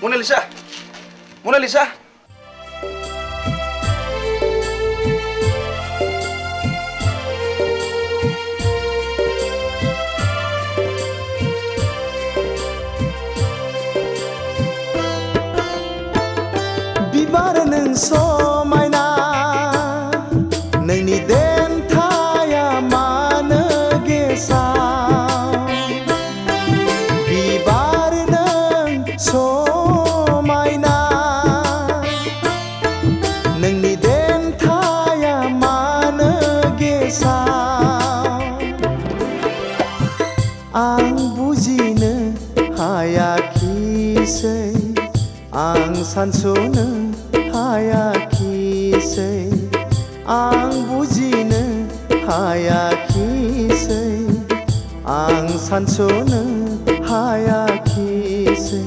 Mona Lisa बिबार नों समायना नोंनि देन्थाया मानो गेसाव बिबार नों समायना नोंनि देन्थाया मानो गेसाव आं बुजिनो हायाखिसै आं सानस'नो हायाखिसै आं बुजिनो हायाखिसै आं सानस'नो हायाखिसै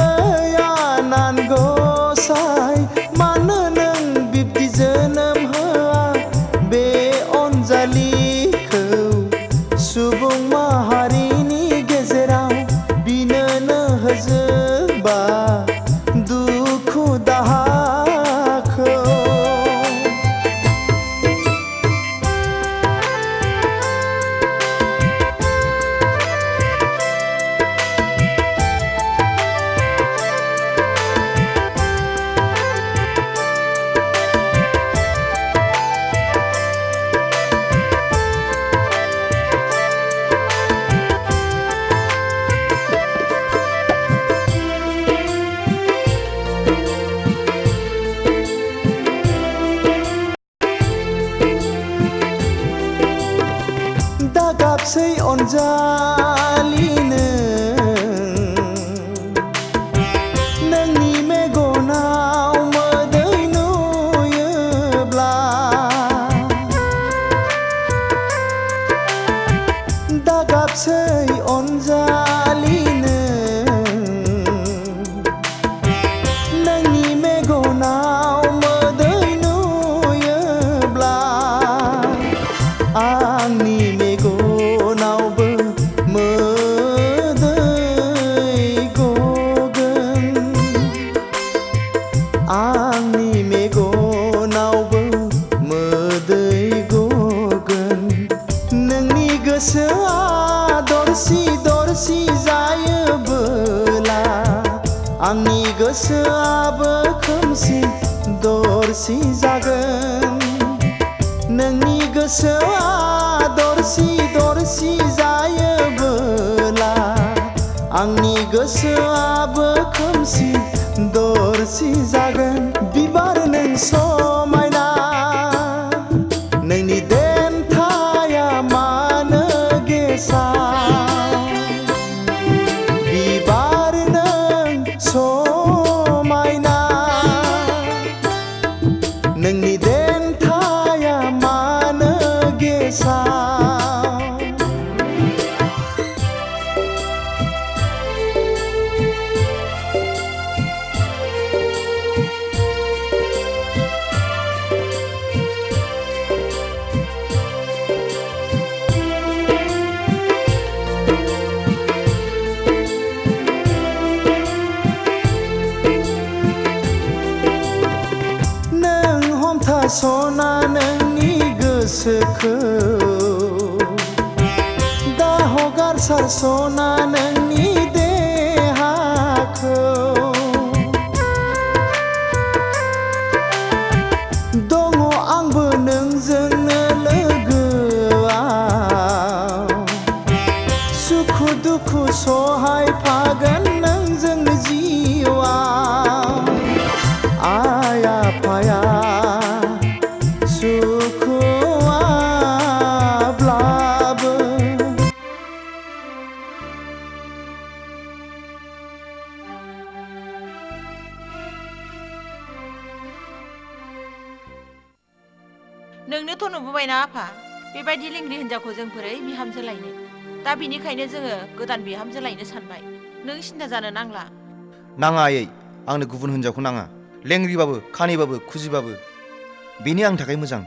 ओइ आनान गसाइ मानो नों बिब्दि जोनोम होआ बे अनजालिखौ सुबुं माहारिनि गेजेराव बिनोनो होजोबा दुखु दाहाखौ दागाबसै अनजालिनो नोंनि मेगनाव मोदै नुयोब्ला दागाबसै अनजालिनो नोंनि मेगनाव मोदै नुयोब्ला आंनि मेगनावबो मोदै गगोन आंनि मेगनावबो मोदै गगोन नोंनि गोसोआ दरसि दरसि जायोबोला आंनि गोसोआबो खोमसि दरसि जागोन नोंनि गोसोआ दरसि दरसि जायोबोला आंनि गोसोआबो खोमसि दरसि जागोन बिबार नों समायना नोंनि देन्थाया मानो गेसाव बिबार नों समायना नोंनि देन्थाया मानो गेसाव सना नोंनि गोसोखौ दा हगार सारसना नोंनि देहाखौ दङ आंबो नोंजोंनो लोगोआव सुखु दुखु सहायफागोन नोंजों जिउआव आइ आफाया नोंनोथ' नुबोबायना आफा बेबायदि लेंग्रि हिनजावखौ जों बोरै बिहामजो लायनो दा बिनिखायनो जोङो गोदान बिहामजो लायनो सानबाय नों सिन्था जानो नांला नाङा आयै आंनो गुबुन हिनजावखौ नाङा लेंग्रिबाबो खानिबाबो खुजिबाबो बेनि आंनि थाखाय मोजां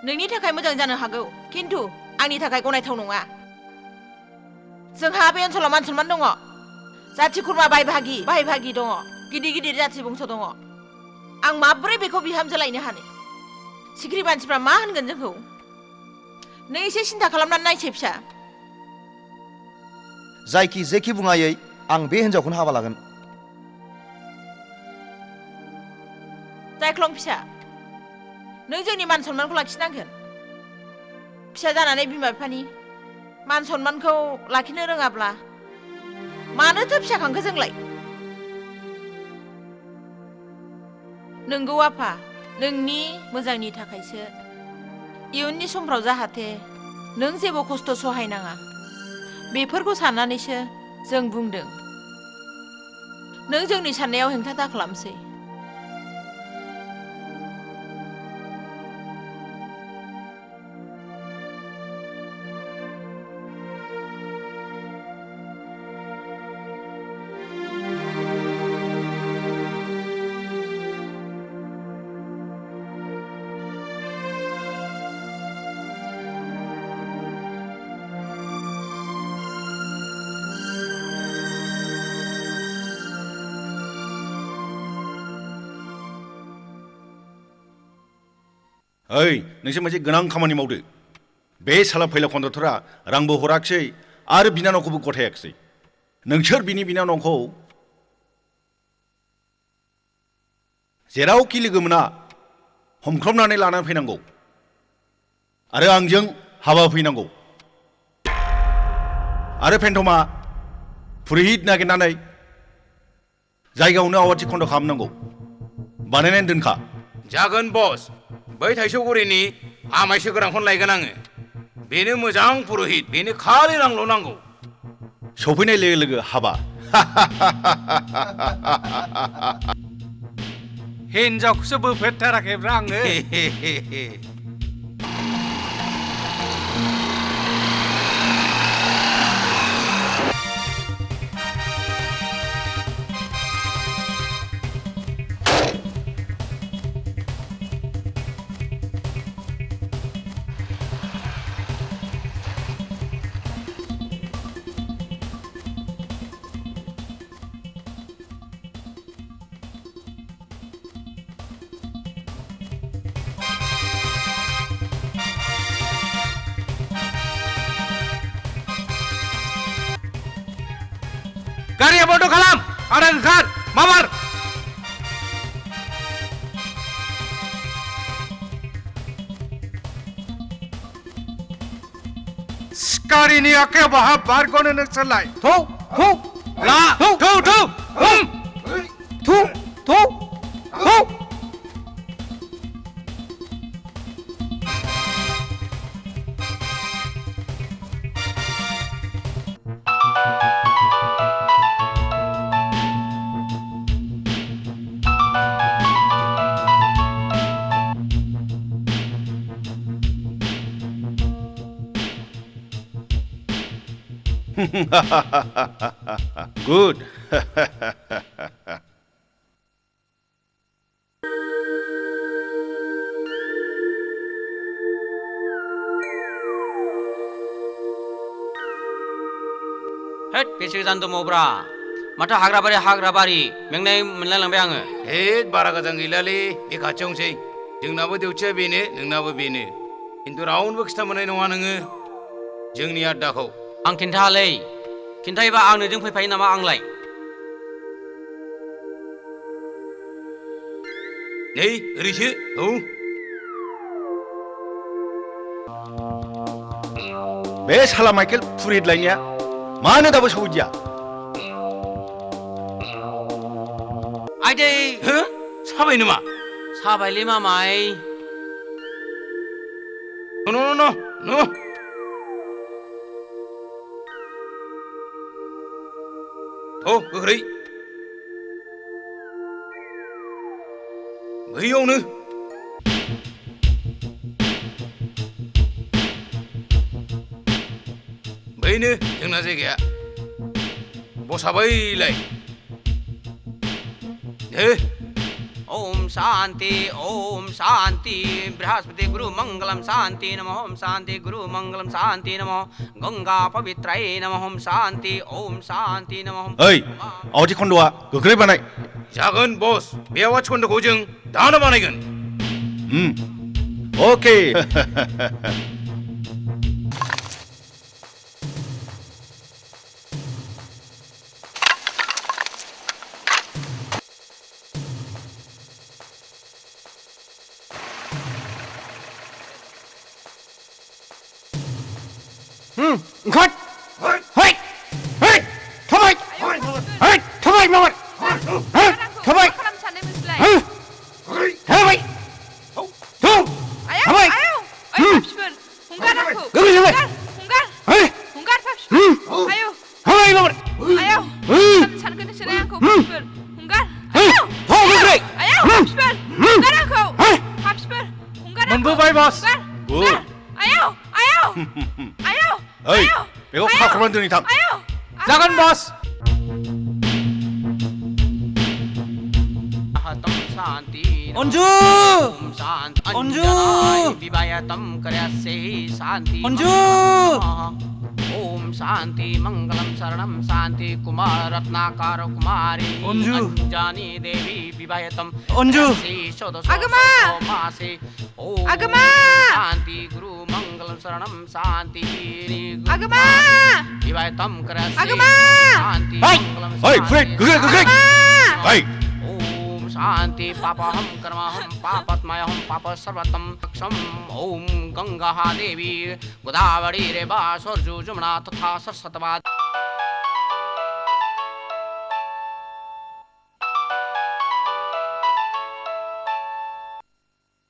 नोंनि थाखाय मोजां जानो हागौ खिन्थु आंनि थाखाय गनायथाव नङा जोंहा बे ओनसोलाव मान सनमान दङ जाथि खुरमा बाय भागि दङ गिदिर गिदिर जाथि बंस दङ आं माब्रै बेखौ बिहामजो लायनो हानो सिख्रि मानसिफ्रा मा होनगोन जोंखौ नों एसे सिन्था खालामनानै नायसै फिसा जायखि जेखि बुङायै आं बे हिनजावखौनो हाबा लागोन जायख्लं फिसा नों जोंनि मान सन्मानखौ लाखिनांगोन फिसा जानानै बिमा बिफानि मान सन्मानखौ लाखिनो रोङाब्ला मानोथो फिसा खांखो जोंलाय नोंगौ आफा नोंनि मोजांनि थाखायसो इयुननि समफ्राव जाहाथे नों जेबो खस्थ' सहायनाङा बेफोरखौ साननानैसो जों बुंदों नों जोंनि साननायाव हेंथा दाखालामसै ओइ नोंसोर मोनसे गोनां खामानि मावदो बे साला फैला कन्डाक्टरा रांबो हराखिसै आरो बिनानावखौबो गथायाखिसै नोंसोर बिनि बिनानावखौ जेरावखि लोगो मोना हमख्रबनानै लानानै फैनांगौ आरो आंजों हाबा फैनांगौ आरो फेन्टमा पुरहित नागिरनानै जायगायावनो आवाथि खन्द' खालामनांगौ बानायनानै दोनखा जागोन बस बै थाइजौगुरिनि आमायसो गोनांखौनो लायगोन आङो बेनो मोजां पुरहित बेनो खालि रांल' नांगौ सफैनाय लोगो लोगो हाबा हिनजावखौसो बोफेरथाराखैब्रा आङो गारिया बन्द खालाम आरो ओंखार माबार सिखारिनि आखायाव बाहा बारग'नो नोंसोरलाय थौ थौ ला थौ थौ थौ थौ थौ थौ Good. हेट बेसे गोजान दंबावब्रा माथो हाग्राबारि मेंनाय मोनलायलांबाय आङो हेद बारा गोजान गैलालै बे खाथियावनोसै जोंनाबो देउथिया बेनो नोंनाबो बेनो खिन्थु रावनोबो खिथा मोननाय नङा नोङो जोंनि आड्डाखौ आं खिन्थालै खिन्थायोबा आं नोंजों फैफायो नामा आंलाय नै ओरैसो औ बे साला माइकेल पुरहित लायनाया मानो दाबो सौदिया आइदै हो साबाय नामा साबायलै मामाय न औ गोख्रै बैयावनो बैनो जोंना जायगाया बसाबैलाय ओम शांति ओम शांति बृहस्पति गुरु मंगलम शांति नमः ओम शांति गुरु मंगलम शांति नमः गंगा पवित्राय नमः ओम शांति नमः ओइ आवाथि खन्दआ गोख्रै बानाय जागोन बस बे आवाज खोन्दोखौ जों दानो बानायगोन okay Cut! Hey! Hey! Come on! Hey! Come on, Mama! Hey! Come on! Hey! Hey! Wait! Tuh! Come on! Gak bisa, Mama! Hey! Ayo! Come on, Mama! Ayo! Hey! Oh, Gregg! Montbobby, boss! Good. ओइ बेखौ खाख्रबनानै दोनै थां Jangan, boss! शांति Onju! Om Shanti Anju! विवायतम करस्य शांति अंजू! ओम शांति मंगलम शरणम शांति कुमार रत्नाकर कुमारी अंजू! अंजनी देवी विवायतम अंजू! अगमा अगमा शांति गुरु मंगलम शरणम शांति अगमा विवायतम करस्य अगमा! शांति Hey! मंगलम ओइ Fred गोख्रै ओइ ओम शांति पापहम कर्महम पापत्मयहम पाप सर्वतम क्षम ओम गंगा देवी गोदावरी रेवा सरजू जमुना तथा सरस्वती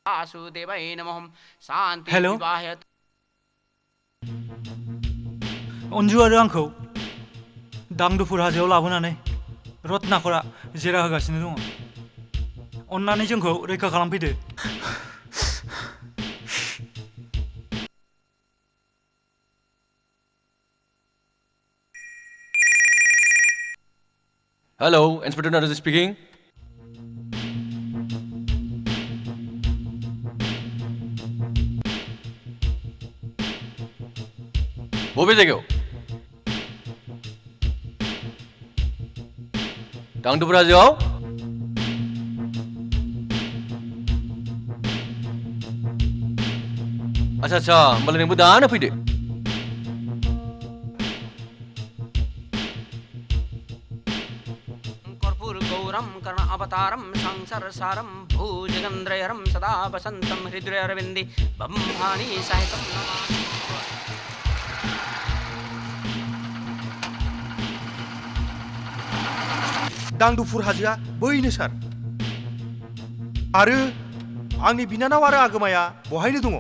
वासुदेवाय नमः शांति Hello? विवाहत अन्जु आरो आंखौ दांदुफुर हाजोआव लाबोनानै रत्नाकरा जेरा होगासिनो दङ अन्नानै जोंखौ रैखा खालामफैदो Hello, Inspector Naraj speaking. बबे जायगायाव दांदुफुर हाजोआव आच्छा होमबालाय नोंबो दानो फैदो कर्पूर गौरम कर्ण अवतारम संसार सारम भुजगेन्द्रहरम सदा वसंतम हृदय अरविंदे ब्रह्माणि सहितम नमामि दांदुफुर हाजोआ बैनो सार आरो आंनि बिनानाव आरो आगोमाया बहायनो दङ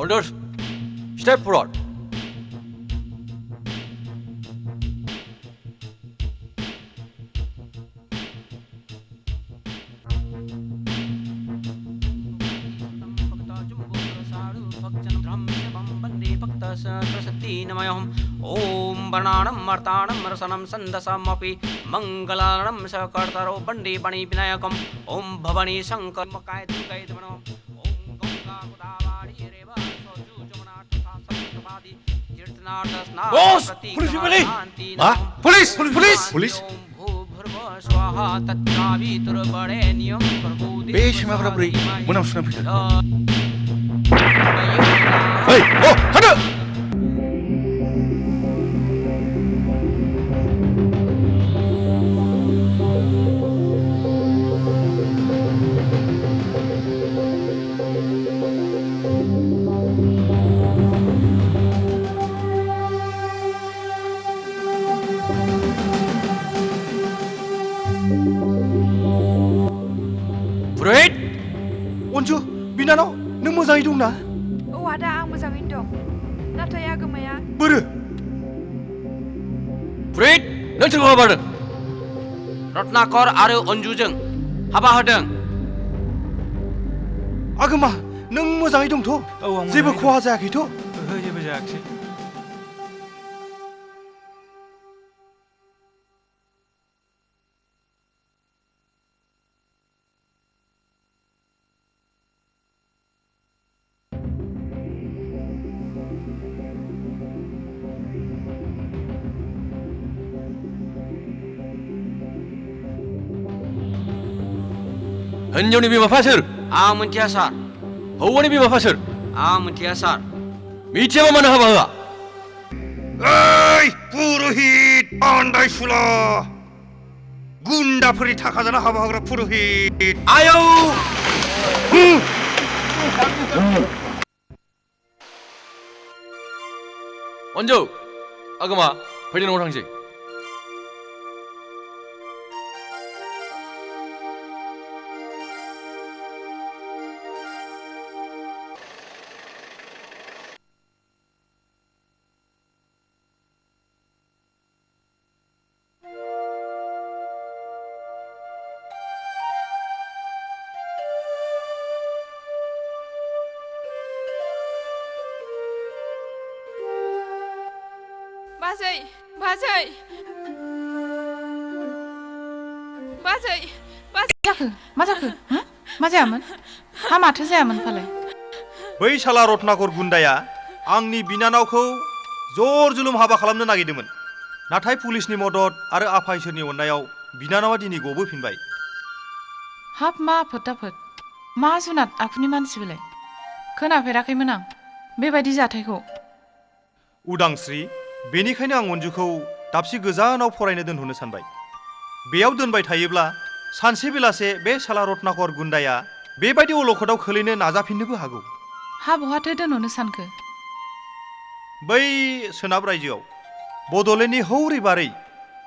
Orders, step forward. ओम वर्णाणं मर्ताणं रसनं संदसमपि मंगलाणं सकर्तरो बंडे बणि विनायकम् ओम भवानी शंकर मकाय दुर्गाय नमः ओम गंगा गोदावरी रेवा सरजू जमुना तथा सरस्वती तीर्थनाथ स्नान Boss! प्रतीक Police family! शांति मा? Police! Police! पुलिस भूर्भुवः स्वाहा तत्कावितुर्वरेण्यं भर्गो बे सिमाफ्रा बोरै मोनामसुना फैखो देवस्य ओइ अ थादो Fred! अन्जु बिनानाव नों मोजाङै दंना औ आदा आं मोजाङैनो दं नाथाय आगोमाया बोरो Fred! नों सोरखौ हाबादों? रत्नाकर आरो अन्जुजों हाबा होदों आगोमा नों मोजाङै दंथ' औ आं जेबो मोजाङै खहा जायाखैथ' ओहो जेबो जायाखिसै हिन्जावनि बिमा-बिफा सोर? आं मिथिया सार। हौवानि बिमा-बिफा सोर? आं मिथिया सार। मिथियाबा मानो हाबा होआ? ओइ पुरहित आन्दायसुला गुन्दाफोरनि थाखा जाना हाबा होग्रा पुरहित आयौ! अन्जु, आगोमा, फैदो न'आव थांसै। बाजै बाजै बाजै जाखो मा जाखो मा जायामोन हा माथो जायामोन फालाय बै साला रत्नाकर गुन्दाया आंनि बिनानावखौ जर जुलुम हाबा खालामनो नागिरदोंमोन नाथाय पुलिसनि मदद आरो आफा इसोरनि अननायाव बिनानावा दिनै गबोफिनबाय हाब मा आफोद मा जुनाद आखुनि मानसि बेलाय खोनाफेराखैमोन आं बेबायदि जाथायखौ उदांस्रि बेनिखायनो आं अन्जुखौ दाबसे गोजानाव फरायनो दोनहरनो सानबाय बेयाव दोनबाय थायोब्ला सानसे बेलासे बे साला रत्नाकर गुन्दाया बेबायदि अलखदाव खोलैनो नाजाफिननोबो हागौ हा बहाथो दोनहरनो सानखो बै सोनाब रायजोआव बड'लेण्डनि हौरै बारै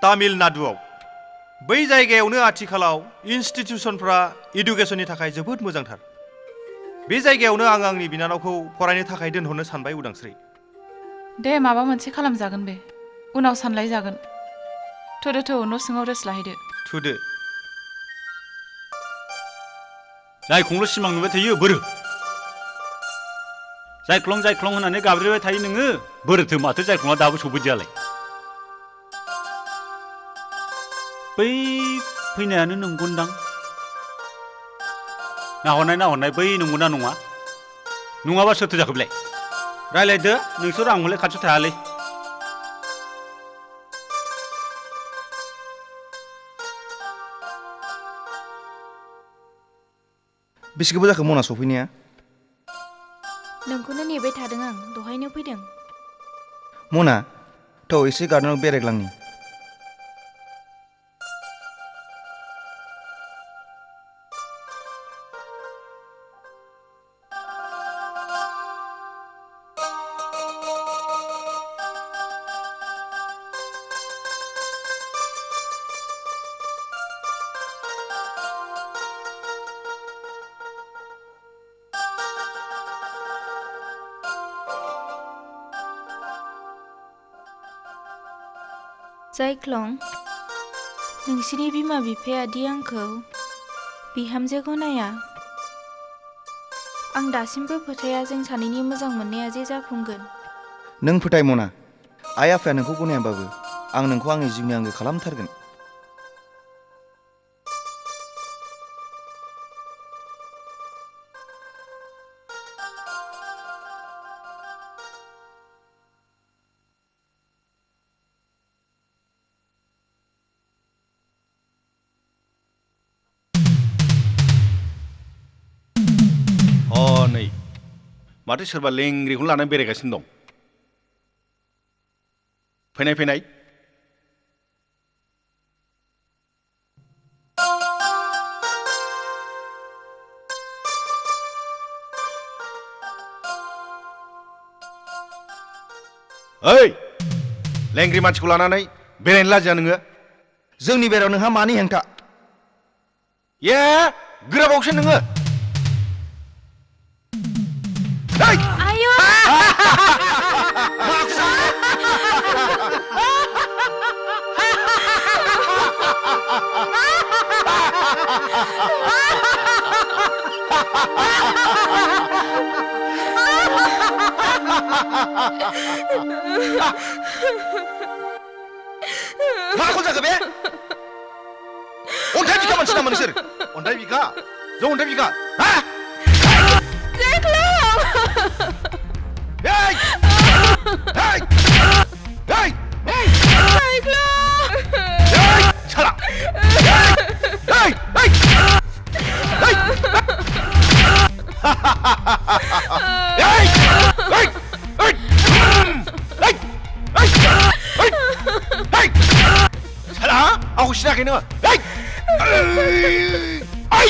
तामिलनाडुआव बै जायगायावनो आथिखालाव इनस्टिटिउसनफ्रा इडुकेसननि थाखाय जोबोद मोजांथार बे जायगायावनो आं आंनि बिनानावखौ फरायनो थाखाय दोनहरनो सानबाय उदांस्रि दे माबा मोनसे खालामजागोन बे उनाव सानलाय जागोन थुदो थौ न' सिङाव रेस्ट लाहैदो थुदो जायखौल' सिमां नुबाय थायो बोरो जायख्लं होननानै गाबज्रिबाय थायो नोङो बोरोथो माथो जायख्लङा दाबो सफैदियालाय बै फैनायानो नंगौनदां नाहरनाय बै नंगौना नङा नङाबा सोरथो जाखो बेलाय रायलायदो नोंसोर आं हले खाथियाव थायालै बेसे गोबाव जाखो मना सफैनाया नोंखौनो नेबाय थादों आं दहायनो फैदों मना थौ एसे गार्डेनाव बेरायग्लांनि जायख्लं नोंसिनि बिमा बिफाया दि आंखौ बिहामजो गनाया आं दासिमबो फोथाया जों सानैनि मोजां मोननाया जे जाफुंगोन नों फोथाय मना आइ आफाया नोंखौ गनायाबाबो आं नोंखौ आंनि जिउनि आंगो खालामथारगोन नै माथो सोरबा लेंग्रिखौनो लानानै बेरायगासिनो दं फैनाय ओइ लेंग्रि मानसिखौ लानानै बेरायनो लाजिया नोङो जोंनि बेरायाव नोंहा मानि हेंथा ए गोराबावसो नोङो आयौ माखौ जाखो बे अन्थाइ बिखा मानसि नामा नोंसोर अन्थाइ बिखा जौ अन्थाइ बिखा हा Hey! Hey! Hey! Hey! Hey! Shut up! Hey! Hey! Hey! Hey! Hey! Hey! Hey! Hey! Hey! Shut up! Aku silakan ni. Hey! Hey!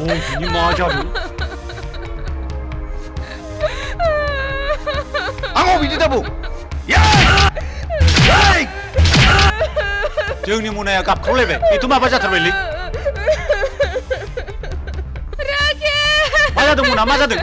ini macam Aku bidik tabu. Yay! जोंनि मनाया गाबख्रावलायबाय बेथ' माबा जाथारबायलै मा जादों मना मा जादों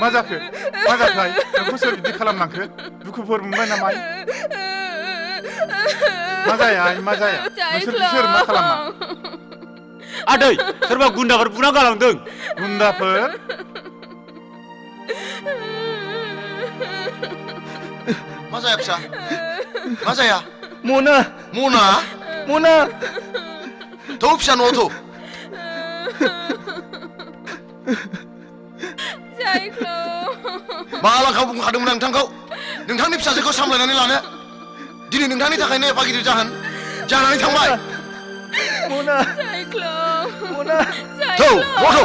मा जाखो नोंखौ सोर बिदि खालामलांखो दुखुफोर मोनबाय नामा मा जाया नोंसोर सोर मा खालामा आदै सोरबा गुन्दाफोर बुना गालांदों गुन्दाफोर मा जाया फिसा मा जाया मना थौ फिसा न'आव थौ मालाखौ बुंखादोंमोन नोंथांखौ नोंथांनि फिसाजोखौ सामलायनानै लानो दिनै नोंथांनि थाखायनो एफा गिदिर जानानै थांबाय मना थौ न'आव थौ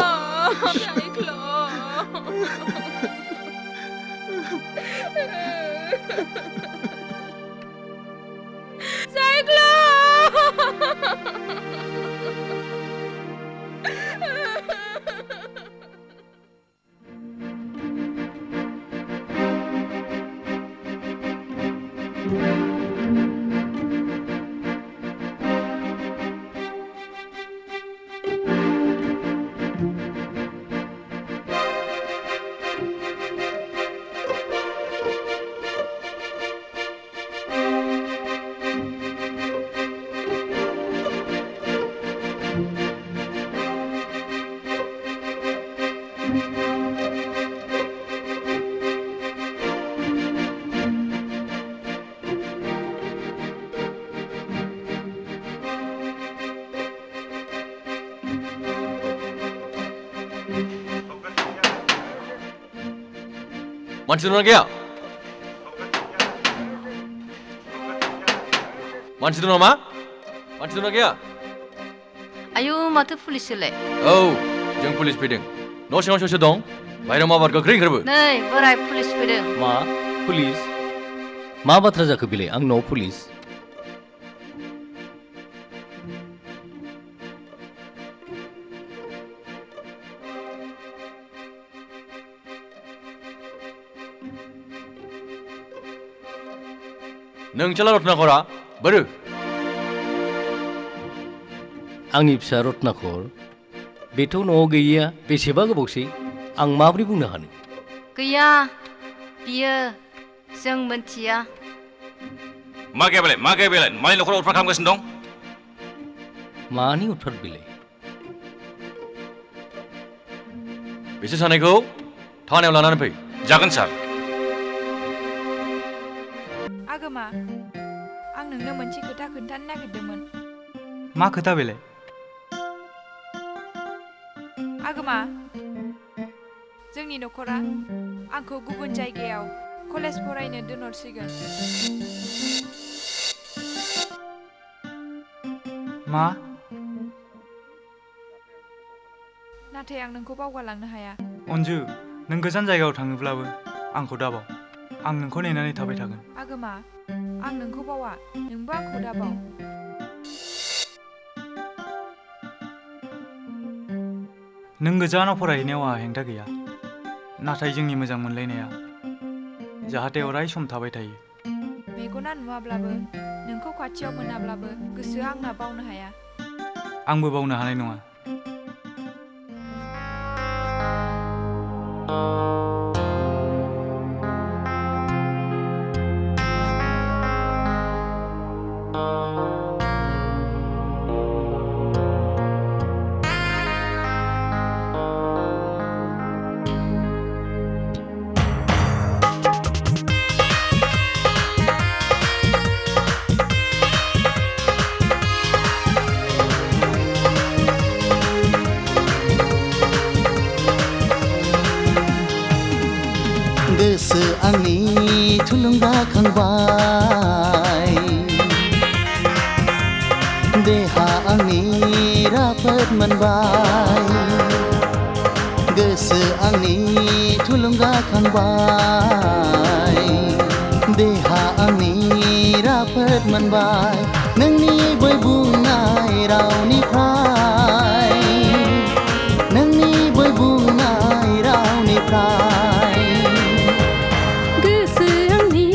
मानसि दंना गैया मानसि दं नामा मानसि दंना गैया आयु माथो पुलिससोलाय औ जों पुलिस फैदों न' सिङाव सोर सोर दं बाहेरायाव माबार गोख्रै ओंखारबो नै बोराय पुलिस फैदों मा पुलिस मा बाथ्रा जाखो बेलाय आं न'आव पुलिस नोंसाला रत्नाकरा बोरो आंनि फिसा रत्नाकर बेथ' न'आव गैयिया बेसेबा गोबावसै आं माबोरै बुंनो हानो गैया बियो जों मोनथिया मा गैया बेलाय मालाय न'खराव उतफात खालामगासिनो दं मानि उतफात बेलाय बिसोर सानैखौ थानायाव लानानै फै जागोन सार आगोमा आं नोंनो मोनसे खोथा खोन्थानो नागिरदोंमोन मा खोथा बेलाय आगोमा जोंनि न'खरा आंखौ गुबुन जायगायाव कलेज फरायनो दोनहरसिगोन। मा? नाथाय आं नोंखौ बावगारलांनो हाया। अन्जु, नों गोजान जायगायाव थाङोब्लाबो आंखौ दाबाव। आं नोंखौ नेनानै थाबाय थागोन। आगोमा, आं नोंखौ बावा, नोंबो आंखौ दाबाव। नों गोजानाव फरायहैनायाव आंहा हेंथा गैया, नाथाय जोंनि मोजां मोनलायनाया जाहाथे अराय सम थाबाय थायो। मेगना नुवाब्लाबो, नोंखौ खाथियाव मोनाब्लाबो गोसोआ आंना बावनो हाया। आंबो बावनो हानाय नङा। गोसो आंनि थुलुंगाखांबाय, देहा आंनि राफोद मोनबाय। गोसो आंनि थुलुंगाखांबाय, देहा आंनि राफोद मोनबाय। नोंनि बै बुंनाय रावनिफ्राय, नोंनि बै बुंनाय रावनिफ्राय गोसो आंनि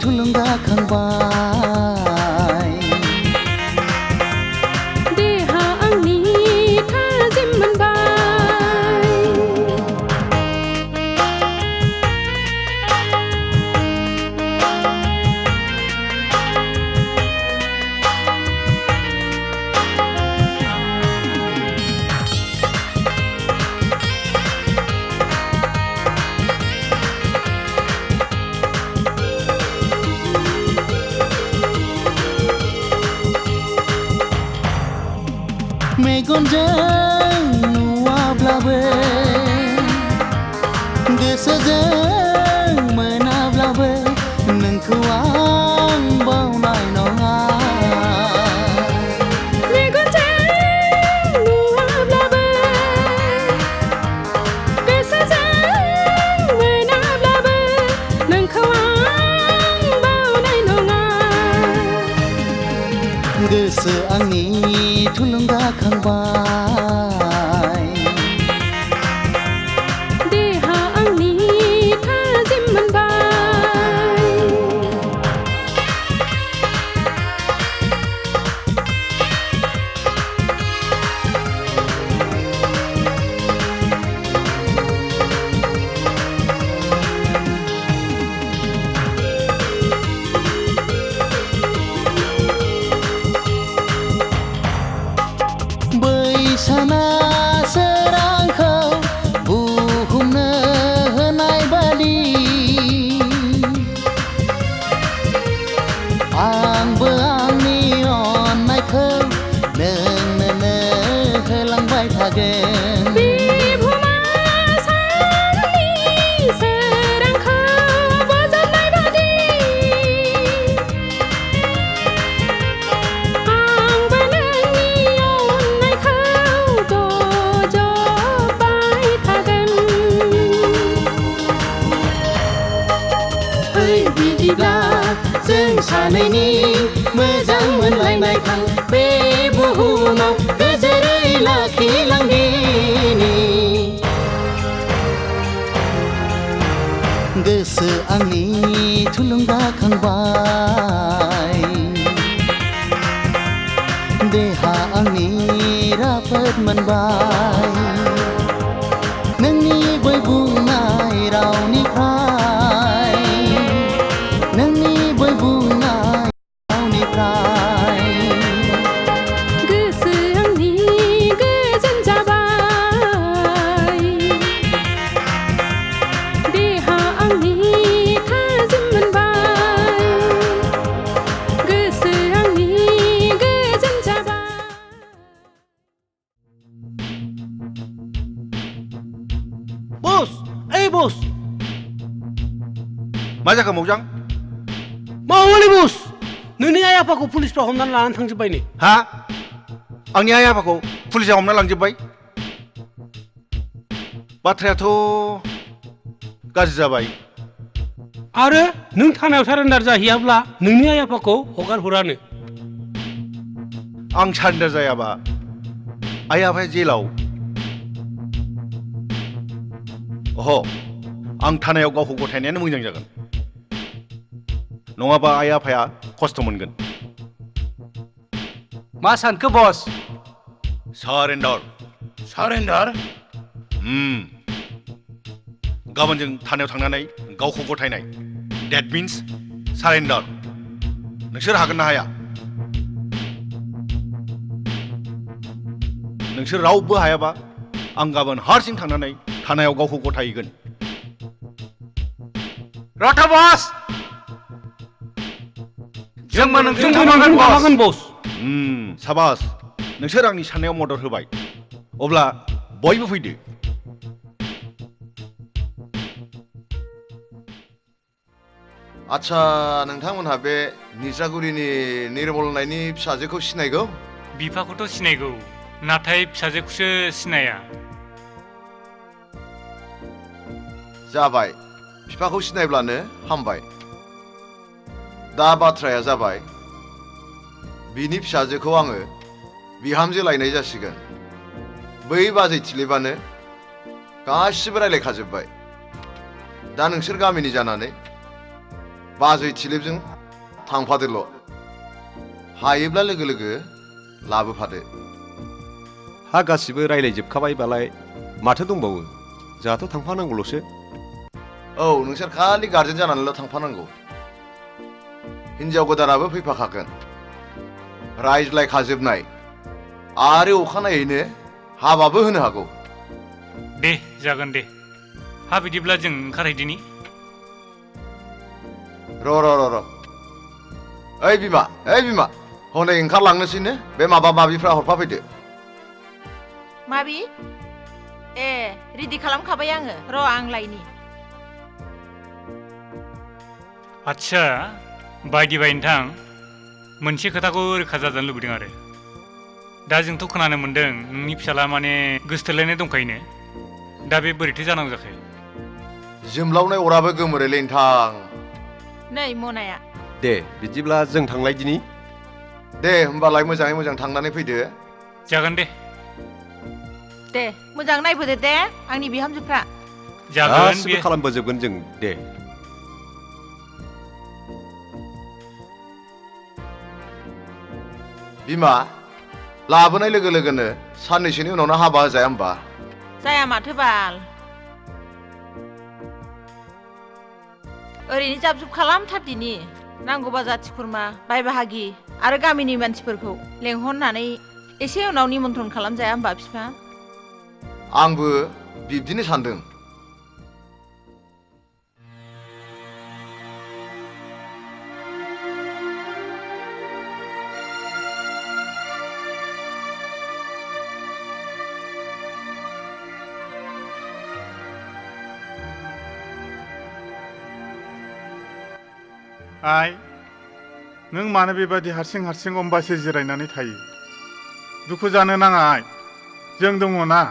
थुलुंगाखांबाय, देहा आंनि थाजिम मोनबाय। मेगनजों नुवाब्लाबो, गोसोजों मोनाब्लाबो नोंखौ आं बावनाय नङा। मेगनजों नुवाब्लाबो, गोसोजों मोनाब्लाबो नोंखौ आं बावनाय नङा। गोसो आंनि थुलुंगाखांबाय, देहा आंनि थाजिम मोनबाय। बैसाना सोरांखौ बुहुमनो होनाय बादि, आंबो आंनि अननायखौ नोंनो होलांबाय थागोन। बुहुमा साननि सोरांखौ बोजबनाय बादि, आंबो नोंनि अननायखौ बोजबबाय थागोन। फै बिदिब्ला जों सानैनि मोजां मोनलायनायखौ बे बुहुमाव गोजोरै लाखिलांदिनि। गोसो आंनि थुलुंगाखांबाय, देहा आंनि राफोद मोनबाय। नोंनि बै बुंनाय मा जाखो मौजां मावालै बस नोंनि आइ आफाखौ पुलिसफ्रा हमनानै लानानै थांजोब्बाय नै हा आंनि आइ आफाखौ पुलिसा हमना लांजोब्बाय बाथ्रायाथ' गाज्रि जाबाय आरो नों थानायाव सारेन्डार जाहैयाब्ला नोंनि आइ आफाखौ हगार हरानो आं सारेन्डार जायाबा आइ आफाया जेलाव अह आं थानायाव गावखौ गथायनायानो मोजां जागोन नङाबा आइ आफाया खस्थ' मोनगोन मा सानखो बस सारेन्डार सारेन्डार गाबोन जों थानायाव थांनानै गावखौ गथायनाय डेट मिन्स सारेन्डार नोंसोर हागोन ना हाया नोंसोर रावबो हायाबा आं गाबोन हारसिं थांनानै थानायाव गावखौ गथायगोन रथा बस जोंबो नोंजों थांगोन बस साबास नोंसोर आंनि साननायाव मदद होबाय अब्ला बयबो फैदो आच्छा नोंथांमोनहा बे निज्रागुरिनि निर्मल होननायनि फिसाजोखौ सिनायगौ बिफाखौथ' सिनायगौ नाथाय फिसाजोखौसो सिनाया जाबाय बिफाखौ सिनायब्लानो हामबाय दा बाथ्राया जाबाय बिनि फिसाजोखौ आङो बिहामजो लायनाय जासिगोन बै बाजै थिलेबानो गासिबो रायलायखाजोब्बाय दा नोंसोर गामिनि जानानै बाजै थिलेबजों थांफादोल' हायोब्ला लोगो लोगो लाबोफादो हा गासिबो रायलायजोबखाबायबालाय माथो दंबावो जोंहाथ' थांफानांगौल'सो औ नोंसोर खालि गार्जेन जानानैल' थांफानांगौ हिन्जाव गोदानाबो फैफाखागोन रायज्लायखाजोबनाय आरो अखानायैनो हाबाबो होनो हागौ दे जागोन दे हा बिदिब्ला जों ओंखारहैदिनि र' ओइ बिमा हनै ओंखारलांनोसैनो बे माबा माबिफ्रा हरफाफैदो माबि ए रेडि खालामखाबाय आङो र' आं लायनि आच्छा बायदि नोंथां मोनसे खोथाखौ रोखा जाजानो लुबैदों आरो दा जोंथ' खोनानो मोन्दों नोंनि फिसाला माने गोसथोलायनाय दंखायोनो दा बे बोरैथो जानांगौ जाखो जोंब्लावनाय अराबो गोमोरोलै नोंथां नै मनाया दे बिदिब्ला जों थांलायदिनि दे होमबालाय मोजाङै मोजां थांनानै फैदो जागोन दे मोजां नायबोदो दे आंनि बिहामजोफ्रा गासिबो खालामबोजोबगोन जों दे बिमा लाबोनाय लोगो लोगोनो साननैसोनि उनावनो हाबा होजाया होमबा जाया माथो बाल ओरैनो जाबजुब खालामथारदिनि नांगौबा जाथि खुरमा बाय बाहागि आरो गामिनि मानसिफोरखौ लेंहरनानै एसे उनाव निमन्त्रन खालामजाया होमबा बिफा आंबो बिब्दिनो सानदों आइ नों मानो बेबादि हारसिं अम्बासे जिरायनानै थायो दुखु जानो नाङा आइ जों दङ ना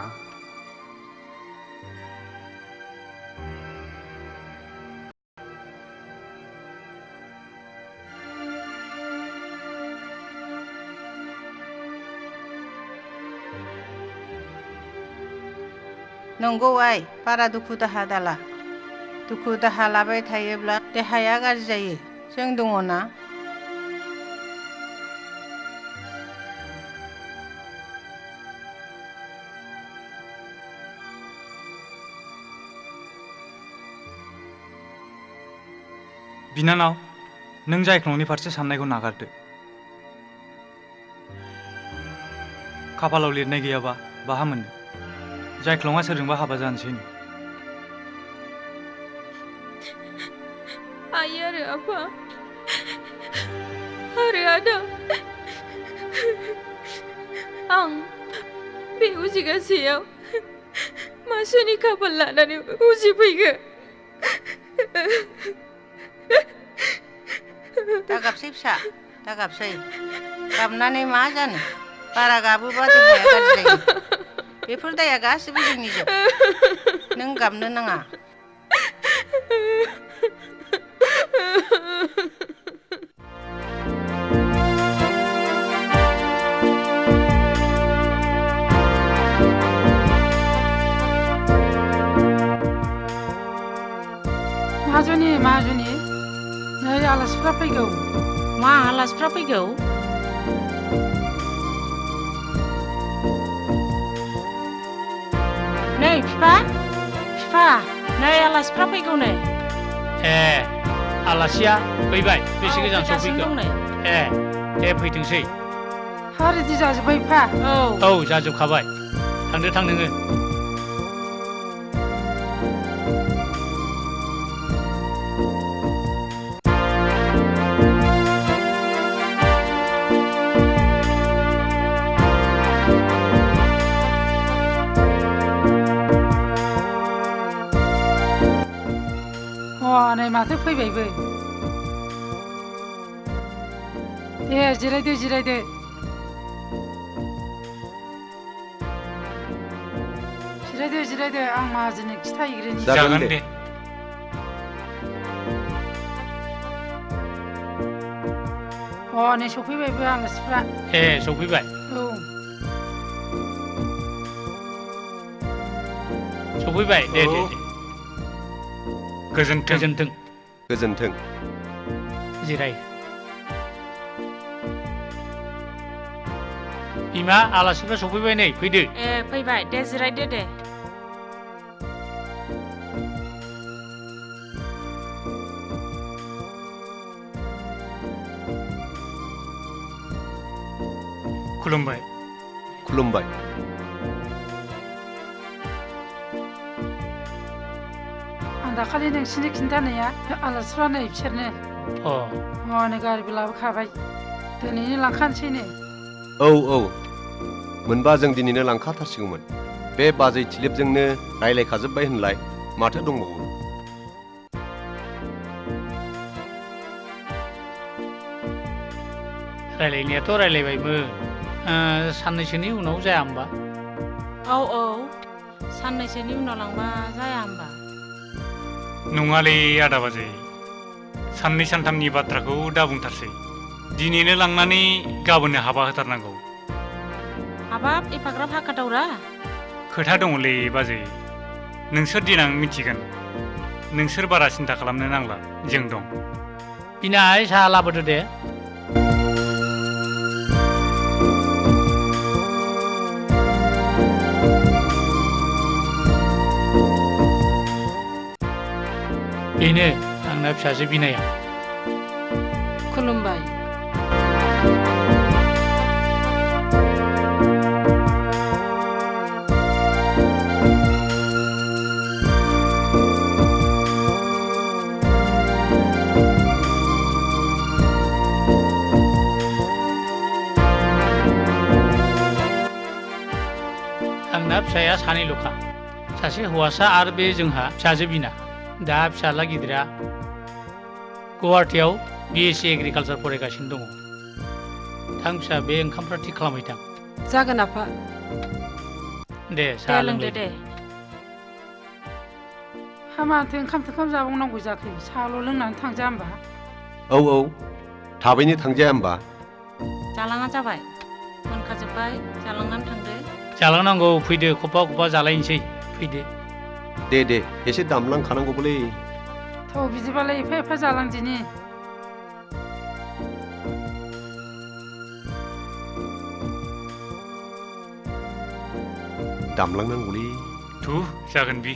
नंगौ आइ बारा दुखु दाहा दाला दुखु दाहा लाबाय थायोब्ला देहाया गाज्रि जायो जों दङ ना बिनानाव नों जायख्लंनि फारसे साननायखौ नागारदो खाफालाव लिरनाय गैयाबा बाहा मोननो जायख्लंआ सोरजोंबा हाबा जानोसै आइ आरो आफा आरो आदा आं बे उजिगासेयाव मासुनि खाफाल लानानै उजिफैगो दागाबसै फिसा दागाबसै गाबनानै मा जानो बारा गाबोबा देहाया गाज्रि जायो बेफोर दाया गासिबो जोंनिजोब नों गाबनो नाङा माजुनि नै आलासिफ्रा फैगौ मा आलासिफ्रा फैगौ नै बिफा नै आलासिफ्रा फैगौ नै ए आलासिया फैबाय बेसे गोजान सफैखो ए दे फैथोंसै हा रेडि जाजोब्बाय बिफा औ जाजोबखाबाय थां नोङो नै माथो फैबायबो दे जिरायदो आं माहाजोननो खिथाहैग्रोनि जागोन दे नै सफैबायबो आलासिफ्रा ए सफैबाय सफैबाय दे गोजोन्थों जिराय बिमा आलासिफ्रा सफैबाय नै फैदो ए फैबाय दे जिरायदो दे खुलुमबाय दाखालि नोंसिनि खिन्थानाया आलासिफ्रा नै बिसोरनो नै गारिबो लाबोखाबाय दिनैनो लांखानोसैनो औ मोनबा जों दिनैनो लांखाथारसिगौमोन बे बाजै थिलिपजोंनो रायलायखाजोब्बाय होनलाय माथो दंबावो रायलायनायाथ' रायलायबायमोन साननैसोनि उनाव जाया होमबा औ साननैसोनि उनाव लांबा जाया होमबा नङालै आदा बाजै साननै सानथामनि बाथ्राखौ दा बुंथारसै दिनैनो लांनानै गाबोननो हाबा होथारनांगौ हाबाब एफाग्राब हाखादावरा खोथा दङलै बाजै नोंसोर देनां मिथिगोन नोंसोर बारा सिन्था खालामनो नांला जों दं बिनाय साहा लाबोदो दे बेनो आंना फिसाजो बिनाया खुलुमबाय आंना फिसाया सानैल'खा सासे हौवासा आरो बे जोंहा फिसाजो बिना दा फिसाला गिदिरा गुवाहाटियाव BSc एग्रिकालचार फरायगासिनो दङ थां फिसा बे ओंखामफ्रा थिक खालामहै थां जागोन आफा दे साहा लोंदो दे माथो ओंखाम जाबावनांगौ जाखो साहाल' लोंनानै थांजा होमबा औ थाबैनो थांजाया होमबा जालाङा जाबाय मोनखाजोब्बाय जालांनानै थांदो जालांनांगौ फैदो खफा जालायनोसै फैदो दे एसे दामलांखानांगौबोलै थ' बिदिबालाय एफा जालांदिनि दामलांनांगौलै जागोन बि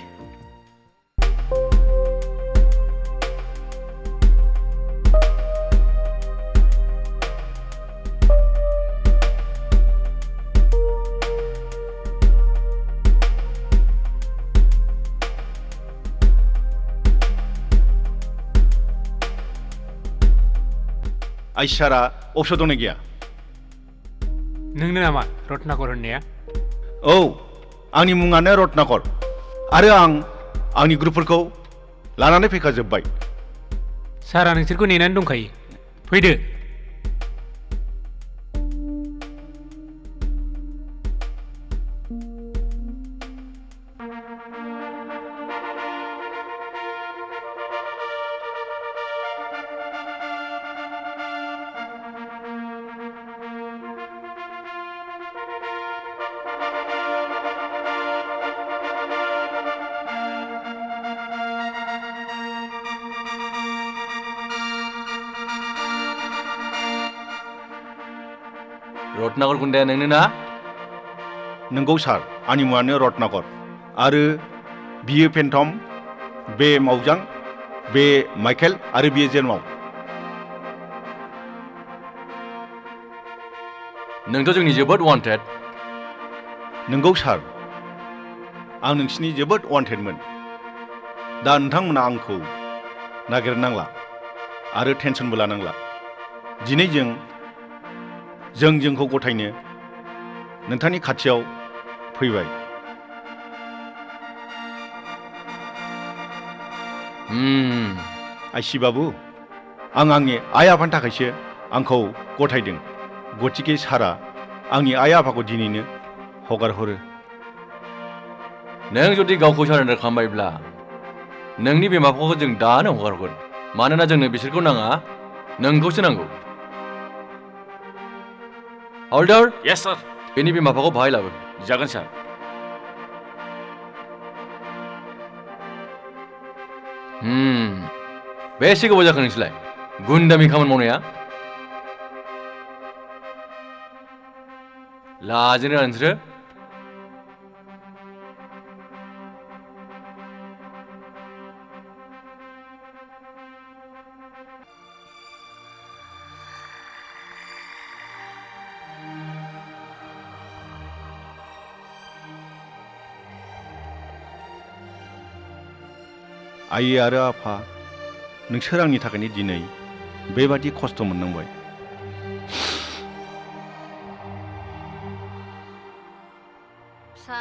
आइसारा अफिसाव दंना गैया नोंनो नामा रत्नाकर होननाया औ आंनि मुङानो रत्नाकर आरो आं आंनि ग्रुपफोरखौ लानानै फैखाजोब्बाय सारा नोंसोरखौ नेनानै दंखायो फैदो रत्नाकर गुन्दाया नोंनो ना? नंगौ सार, आंनि मुङानो रत्नाकर आरो बियो फेन्टम, बे मावजां, बे माइकेल आरो बियो जेनमाव। नोंथ' जोंनि जोबोद वान्टेड। नंगौ सार, आं नोंसिनि जोबोद वान्टेडमोन। दा नोंथांमोना आंखौ नागिरनांला आरो टेनसनबो लानांला। दिनै जों जोंखौ गथायनो नोंथांनि खाथियाव फैबाय। आइसि बाबु, आं आंनि आइ आफानि थाखायसो आंखौ गथायदों। गथिखे सारा आंनि आइ आफाखौ दिनैनो हगार हरो। नों जुदि गावखौ सारेन्डार खालामबायब्ला नोंनि बिमा बिफाखौ जों दानो हगार हरगोन। मानोना जोंनो बिसोरखौ नाङा, नोंखौसो नांगौ। हल्डार। यस सार। बेनि बिमा बिफाखौ बाहाय लाबो। जागोन सार। बेसे गोबाव जाखो नोंसोरलाय गुन्दामि खामानि मावनाया? लाजिनो नोंसोरो? आइ आरो आफा, नोंसोर आंनि थाखायनो दिनै बेबादि खस्थ' मोननांबाय। फिसा,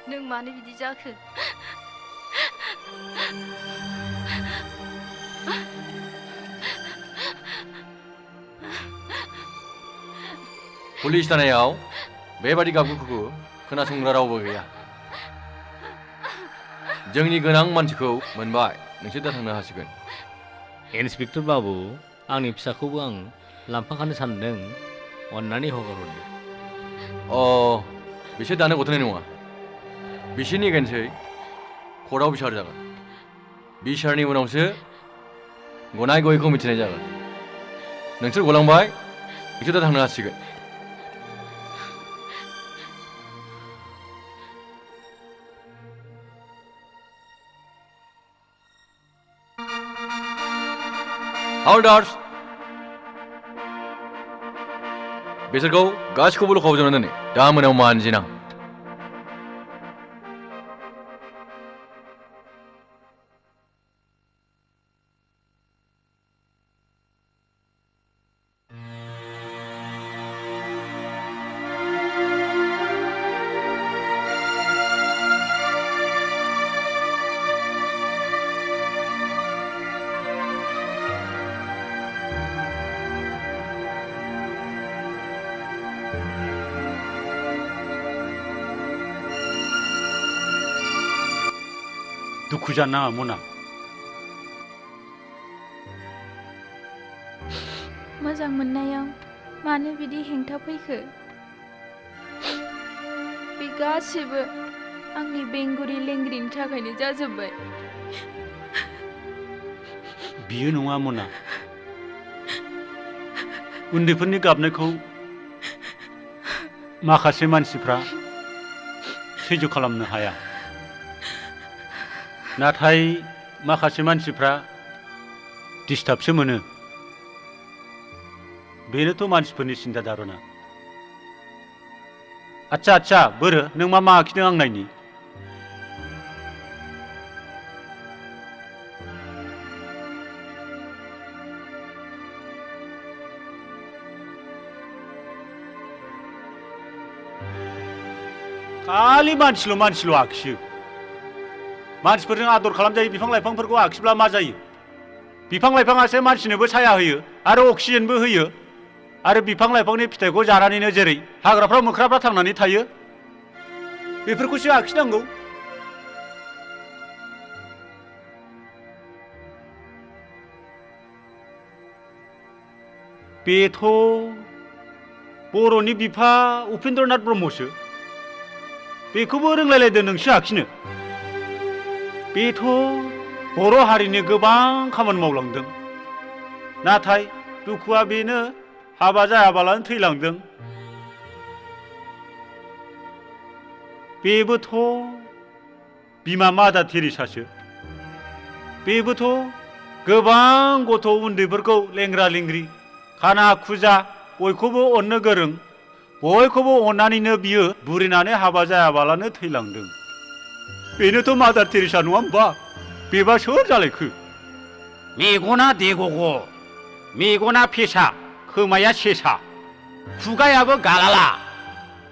नों मानो बिदि जाखो? पुलिस थानायाव बेबादि गाबगुखौ खोनासंग्रा रावबो गैया। जोंनि गोनां मानसिखौ मोनबाय, नोंसोर दा थांनो हासिगोन। इन्सपेक्टर बाबु, आंनि फिसाखौबो आं लांफाखानो सानदों, अन्नानै हगार हरदो। बिसोर दानो गथायनाय नङा। बिसोर नेगोनसै कर्टआव बिसार जागोन। बिसारनि उनावसो गनाय गयैखौ मिथिनाय जागोन। नोंसोर गलांबाय, नोंसोर दा थांनो हासिगोन। Holders! बिसोरखौ गासिखौबो लकाव ज'नानै दोनै दा मोनायाव मानजिनां। दुखु जानो नाङा मना। मोजां मोननायाव मानो बिदि हेंथा फैखो? बे गासिबो आंनि बेंगुरि लेंग्रिनि थाखायनो जाजोब्बाय। बियो नङा मना। उन्दैफोरनि गाबनायखौ माखासे मानसिफ्रा सैज' खालामनो हाया। नाथाय माखासे मानसिफ्रा डिस्टार्बसो मोनो। बेनोथ' मानसिफोरनि सिन्था धारना। आच्छा बोरो, नों मा आखिदों आं नायनि। खालि मानसिल' आखियो। मानसिफोरजों आदर खालामजायो बिफां लाइफांफोरखौ आखिब्ला मा जायो? बिफां लाइफाङासो मानसिनोबो साया होयो आरो अक्सिजेनबो होयो आरो बिफां लाइफांनि फिथाइखौ जानानैनो जेरै हाग्राफ्राव मोख्राफ्रा थांनानै थायो बेफोरखौसो आखिनांगौ। बेथ' बर'नि बिफा उपेन्द्रनाथ ब्रह्मसो बेखौबो रोंलायलायदों नोंसो आखिनो। बेथ' बर' हारिनि गोबां खामानि मावलांदों नाथाय दुखुआ बेनो हाबा जायाबालानो थैलांदों। बेबोथ' बिमा मादार टेरेसासो बेबोथ' गोबां गथ' उन्दैफोरखौ लेंग्रा लेंग्रि खाना खुजा बयखौबो अननो गोरों बयखौबो अननानैनो बियो बुरिनानै हाबा जायाबालानो थैलांदों। बेनोथ' मादार टेरेसा नङा होमबा? बेबा सोर जालायखो? मेगना देगग' मेगना फेसा खोमाया सेसा खुगायाबो गालाला।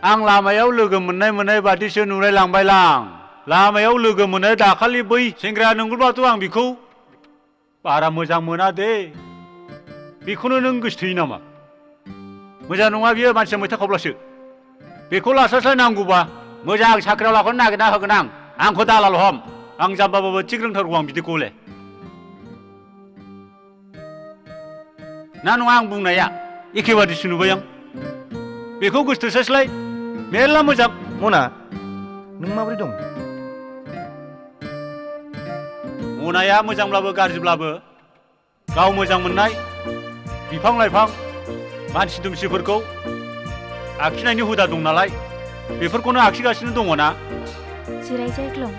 आं लामायाव लोगो मोननाय बादिसो नुलाय लांबायलां। लामायाव लोगो मोननाय दाखालि बै सेंग्राया नंगौब्लाथ' आं बेखौ बारा मोजां मोना दे। बेखौनो नों गोसोथोयो नामा? मोजां नङा बियो मानसिया मैथा खावब्लासो। बेखौ लास्लायस्लाय नांगौबा मोजां साख्रियाव लाखौनो नागिरना होगोन आं। आंखौ दालाल हम। आं जाम्बाबाबो थिग रोंथारगौ आं बिदिखौले। ना नङा आं बुंनाया एखेबादिसो नुबाय आं। बेखौ गोसोथोस्लायस्लाय मेरला मोजां। मना नों माबोरै दं? मनाया मोजांब्लाबो गाज्रिब्लाबो गाव मोजां मोननाय बिफां लाइफां मानसि दुमसिफोरखौ आखिनायनि हुदा दं नालाय बेफोरखौनो आखिगासिनो दङ ना। जिरायजाय ग्लं।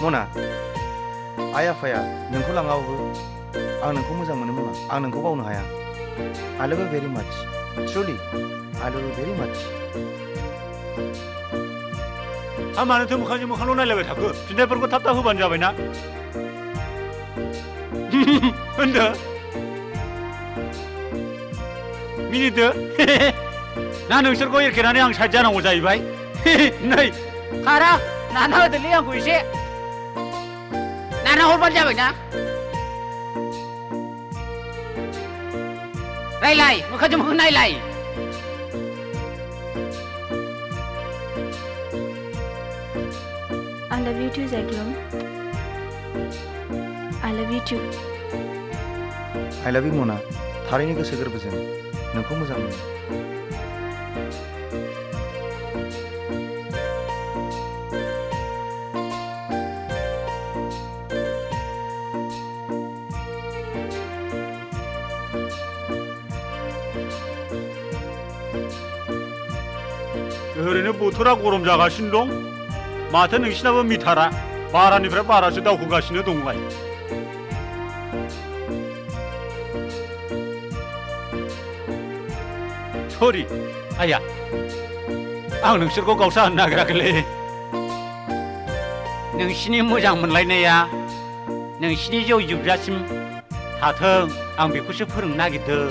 मना आइ आफाया नोंखौ लाङाबाबो आं नोंखौ मोजां मोनो मना। आं नोंखौ बावनो हाया। I love you very much. Truly, I love you very much. मानोथो मोखांजों मोखांल' नायलायबाय थाखो? फिन्नायफोरखौ थाब थाब होबानो जाबाय ना। होनदो मिनिदो। ना नोंसोरखौ एरखेनानै आं साइड जानांगौ जाहैबाय। नै खारा नाना होदोलै आंखौ एसे नाना हरबानो जाबाय ना। रायलाय मोखांजों मोखां नायलाय। I love you too, Zaglong. I love you too. I love you मना। थारैनो गोसो गोरबोजों नोंखौ मोजां मोनो। ओरैनो बोथोरा गरम जागासिनो दं। माथो नोंसिनाबो मिटारा बारानिफ्राय बारासो दावखोगासिनो दंलाय। सरि आया आं नोंसोरखौ गावसा होनो नागिराखैलै। नोंसिनि मोजां मोनलायनाया नोंसिनि जिउ जोबजासिम थाथों आं बेखौसो फोरोंनो नागिरदों।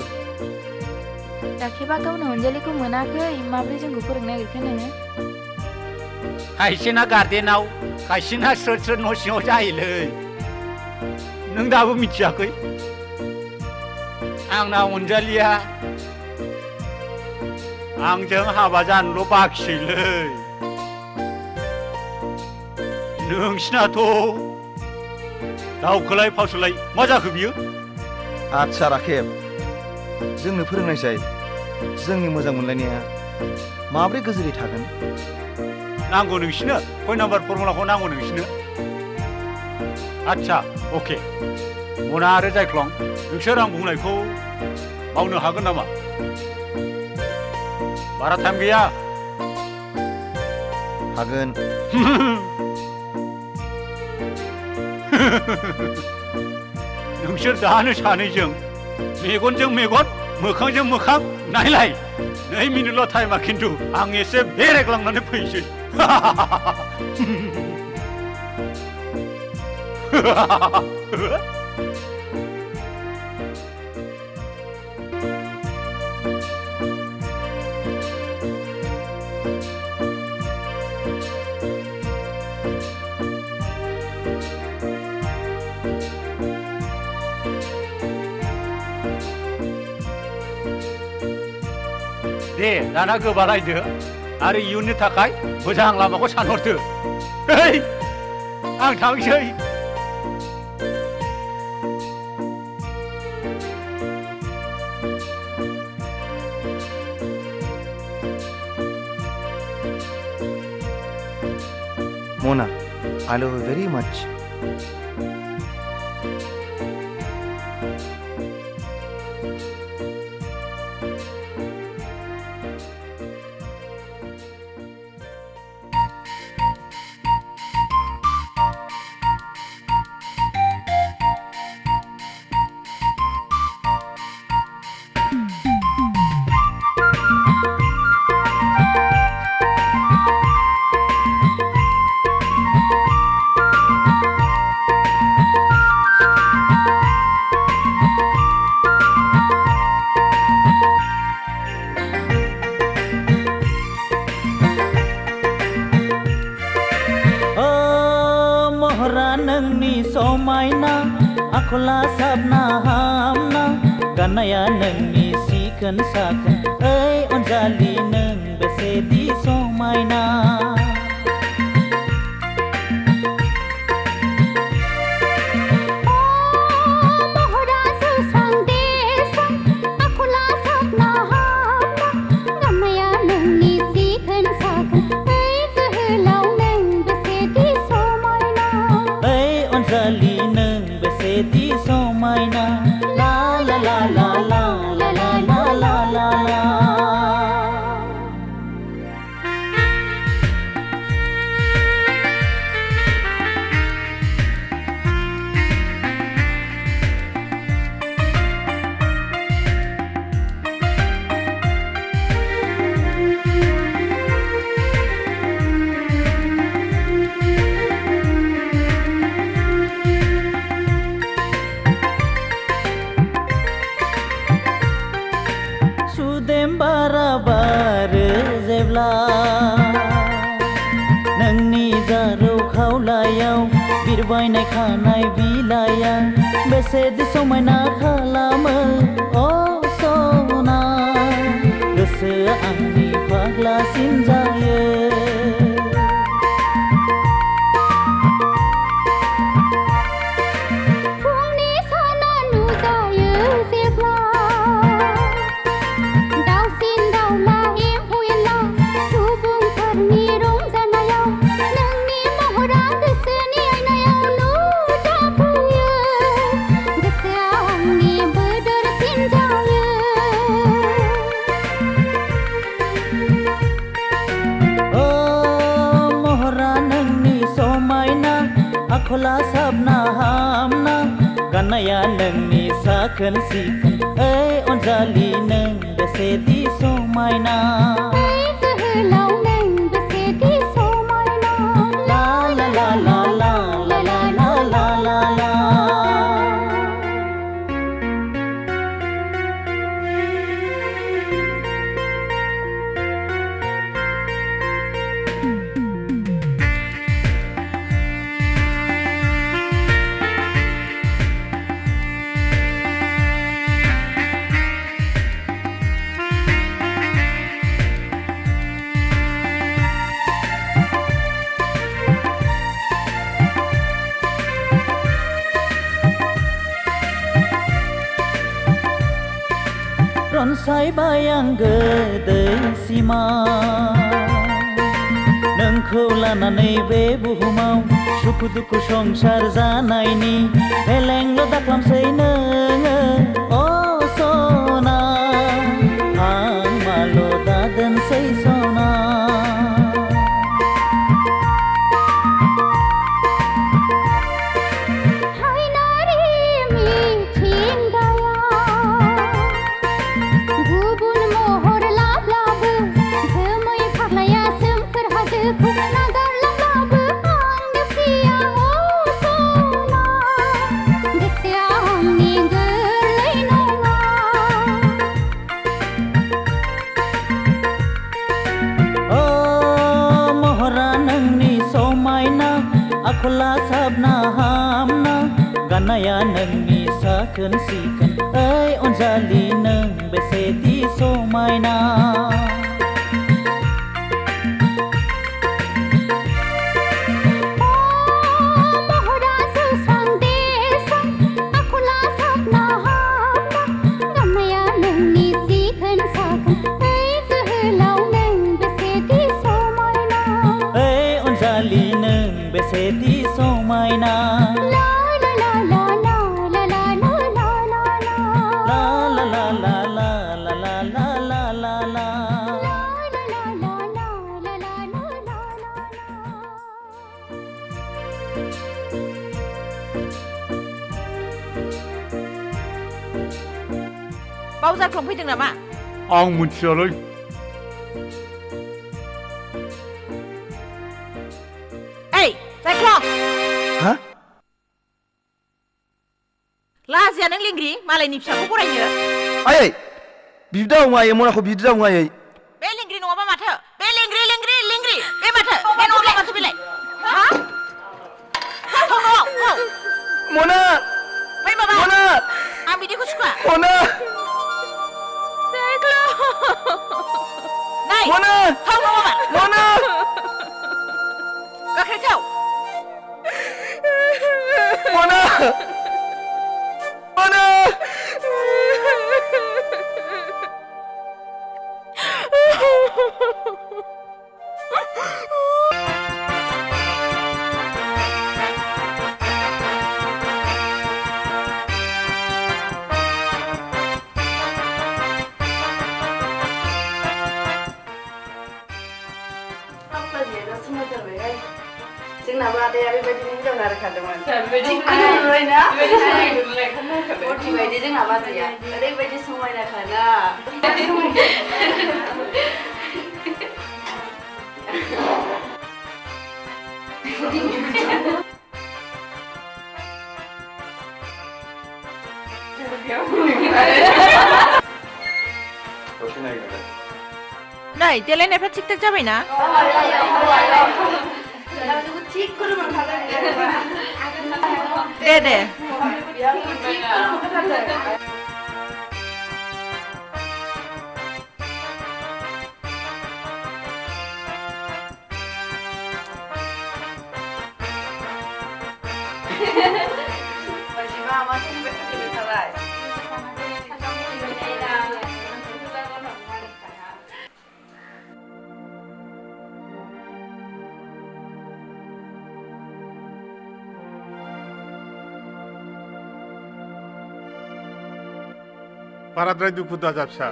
दाखेबा गावनो अनजालिखौ मोनाखै माब्रै जोंखौ फोरोंनो नागिरखो नोङो? खायसेना गार्डेनाव खायसेना स्रोद स्रोद न' सिङाव जायोलै। नों दाबो मिथियाखै? आंना अनजालिया आंजों हाबा जानोल' बाखिसैलै। नोंसिनाथ' दावखोलाय फावसोलाय मा जाखो बियो? आच्छा राखेब जोंनो फोरोंनायसाय जोंनि मोजां मोनलायनाया माब्रै गोजोरै थागोन? नांगौ नोंसिनो कय नाम्बार फर्मुलाखौ नांगौ नोंसिनो? आच्छा अके मना आरो जायख्लं नोंसोर आं बुंनायखौ मावनो हागोन नामा? बारा टाइम गैया। हागोन। नोंसोर दानो सानैजों मेगनजों मेगन मोखांजों मोखां नायलाय। 2 मिनिटल' टाइमा खिन्थु आं एसे बेरायग्लांनानै फैसै। दे दाना गोबालायदो आरो इयुननि थाखाय मोजां लामाखौ सानहरदो है आं थांसै Mona, I love you very much. आखला साबना हामना गाननाया नोंनि सिखोन साखोन ओइ अनजालि नों बेसेदि समायना बिरबायनाय खानाय बिलाइया बेसेदि समायना खालामो अ सना गोसोआ आंनि फाग्लासिन जायो फुंनि साना नुजायो जेब्ला दाउसिन दाउला एम्फौ एनला सुबुंफोरनि रंजानायाव नोंनि महरा गोसोनि आखला साबना हामना गाननाया नोंनि साखोन सिखोन ओइ अनजालि नों बेसेदि समायना जोहोलाव नों बेसेदि समायना ला ला ला ला ला ला ला ला ला ला ला रनसायबाय आं गोदै सिमा नोंखौ लानानै बे बुहुमाव सुखु दुखु संसार जानायनि बेलेंल' दाख्लामसै नोङो अ सना आं माल' दादोनसै सना आखला साबना हामना गाननाया नोंनि साखोन सिखोन ओइ अनजालि नों बेसेदि समायना बेसेदि समायना ला ला ला ला ला ला ला ला ला ला ला ला ला ला ला बाव जाख्लंफैदों नामा आं मिथियालै जाख्लं हा लाजिया नों लेंग्रि मालायनि फिसाखौ फरायनो आयै बिदि दावङायै मनाखौ बिदि दावङायै बे लेंग्रि नङाबा माथो बे लेंग्रि लेंग्रि लेंग्रि बे माथो बे नङाब्ला माथो बेलाय हा थाव न'आव मना फै माबा मना आं बिदिखौ सुखुवा मना जाख्लं नै मना थाव नङाबा मना गाख्रायथाव मना मना जोंनाबो आदाया बेबायदिनो हिनजाव नागिरखादोंमोन बायदि जोंना बाजैया ओरैबायदि समायनाखाना नै देलायनायफ्रा थिग थाक जाबायना दे दे बाराद्राय दुखु दाजा फिसा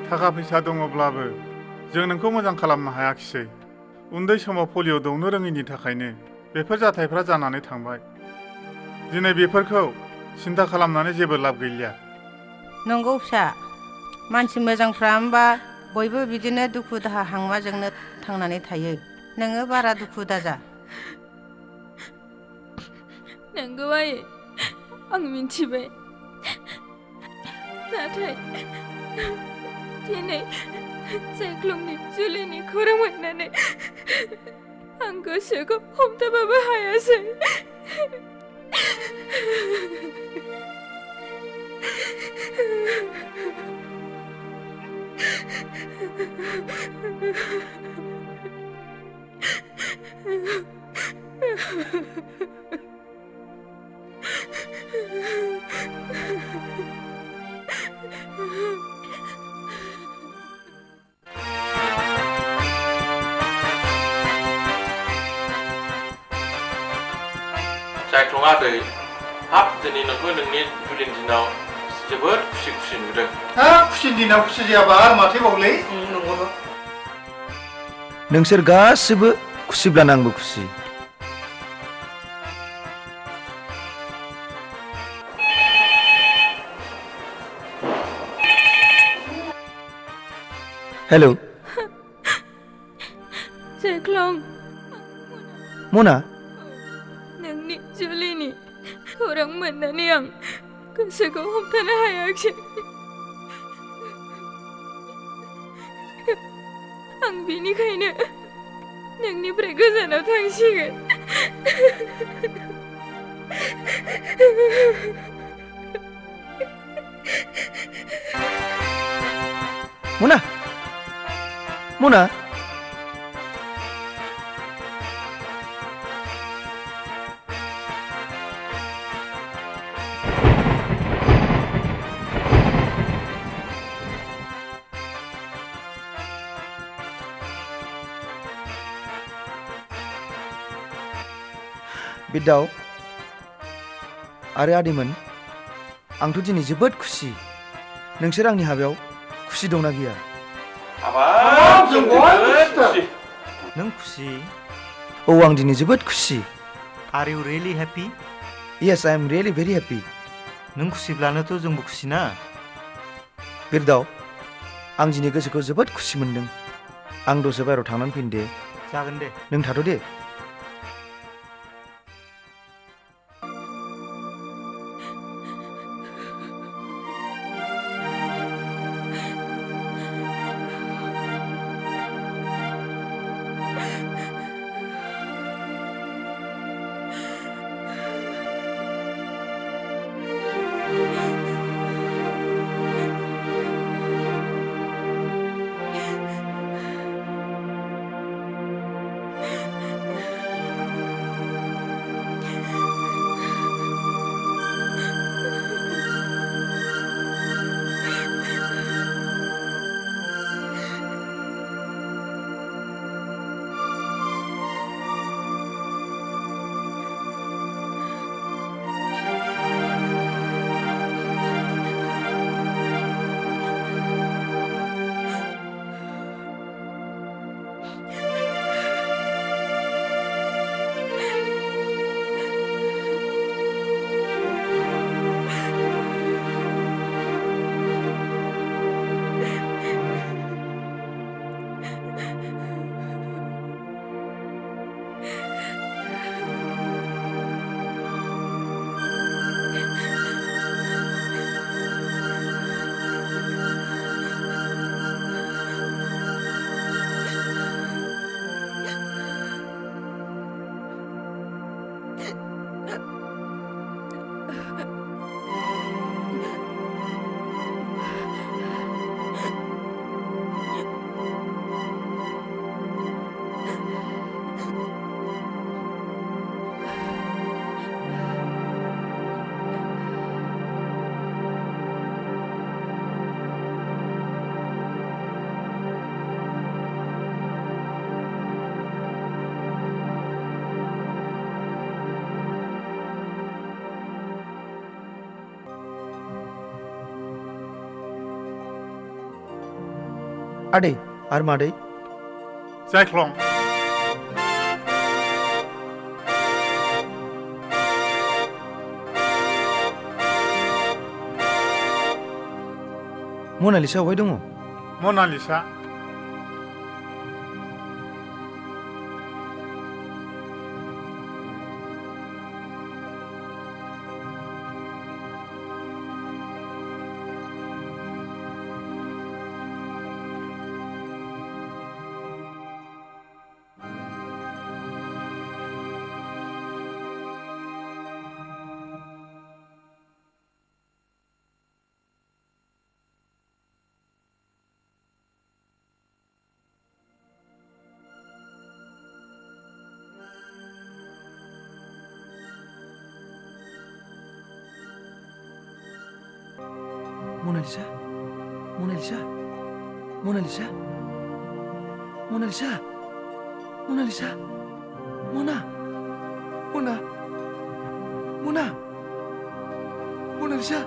थाखा फैसा दङब्लाबो जों नोंखौ मोजां खालामनो हायाखिसै उन्दै समाव पलिअ दौनो रोङैनि थाखायनो बेफोर जाथायफ्रा जानानै थांबाय दिनै बेफोरखौ सिन्था खालामनानै जेबो लाब गैलिया नंगौ फिसा मानसि मोजांफ्रा होमबा बयबो बिदिनो दुखु दाहा हांमाजोंनो थांनानै थायो नोङो बारा दुखु दाजा नंगौ आयै आं मिथिबाय नाथाय दिनै जाख्लंनि जुलिनि खौरां मोननानै आं गोसोखौ हमथाबाबो हायासै जाख्लं आदै हाब दिनै नोंखौ नोंनि जुलिनि दिनाव जोबोद खुसि खुसि नुदों खुसिनि दिनाव खुसि जायाबा आरो माथोबावलै नंगौ नोंसोर गासिबो खुसिब्लानो आंबो खुसि हेलौ जाख्लं मना नोंनि जुलिनि खौरां मोननानै आं गोसोखौ हमथानो हायाखै आं बेनिखायनो नोंनिफ्राय गोजानाव थांसिगोन Mona! Mona! बिदाव आरो आदैमोन आंथ' दिनै जोबोद खुसि नोंसोर आंनि हाबायाव खुसि दंना गैया नों खुसि औ आं दिनै जोबोद खुसि Are you really happy? Yes, I am really very happy. नों खुसिब्लानोथ' जोंबो खुसि ना बिरदाव आं दिनै गोसोखौ जोबोद खुसि मोनदों आं दसे बायरायाव थांनानै फैनो दे जागोन दे नों थाथ' दे आदै आरो मादै जायख्लं मनालिसा अबहाय दङ Manalisa Mona Lisa? Mona Lisa? Mona Lisa? Mona Lisa? Mona Lisa? Mona? Mona? Mona? Mona Lisa?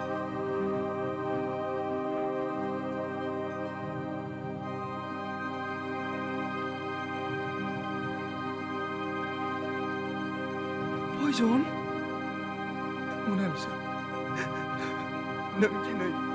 Poison? Mona Lisa? Nang dinay.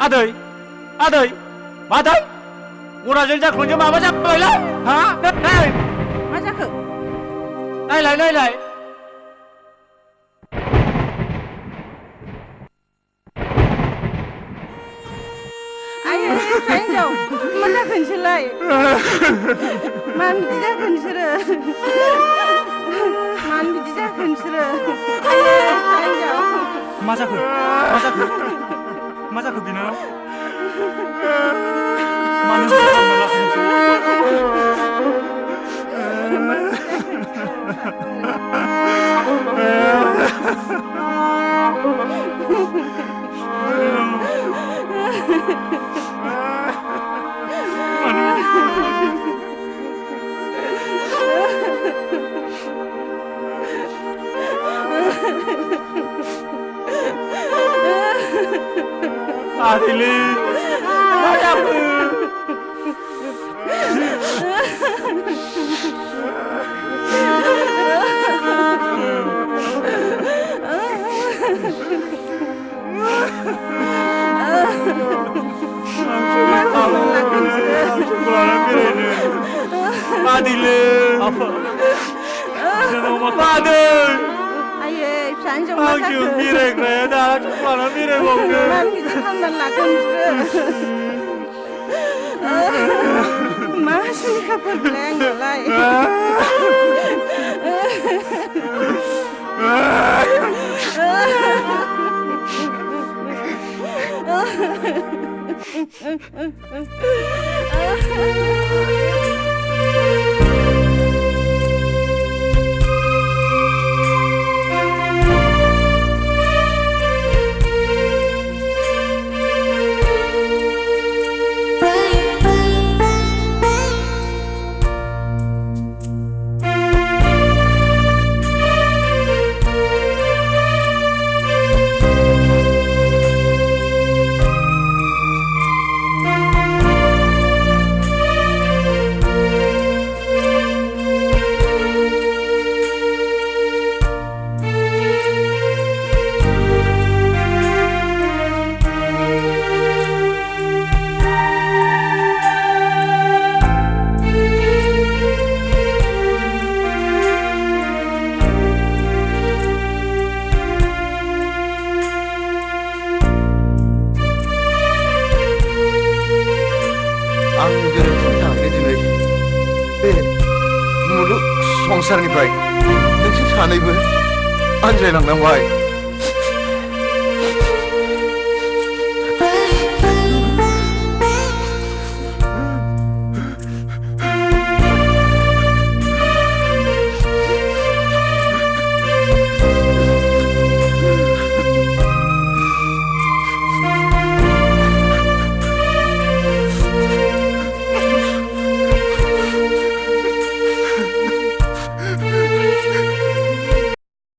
आदै आदै मादै गराजों जाख्लंजों माबा जाबायलाय हा नाय मा जाखो नायलाय नायलाय आयै फिसा हिन्जाव मा जाखो नोंसोरलाय मानो बिदि जाखो नोंसोरो मानो बिदि जाखो नोंसोरो आयै फिसा हिन्जाव मा जाखो मा जाखो बिनानाव मानो बिदि खालामना लाखो Adili, apa? Adili, apa? Adil. Ayah, फिसा हिन्जाव मा जाखो? आंजों बेरायग्राया दा चक्लाना बेरायबावदों। मानो बिदि खालामनानै लाखो नोंसोरो? मा सिलिखाफोरलाय आंनालाय? आंनि गोरोन्थिनि थाखायनो दिनै बे मुलुग संसारनिफ्राय नोंसोर सानैबो आनज्रायलांनांबाय।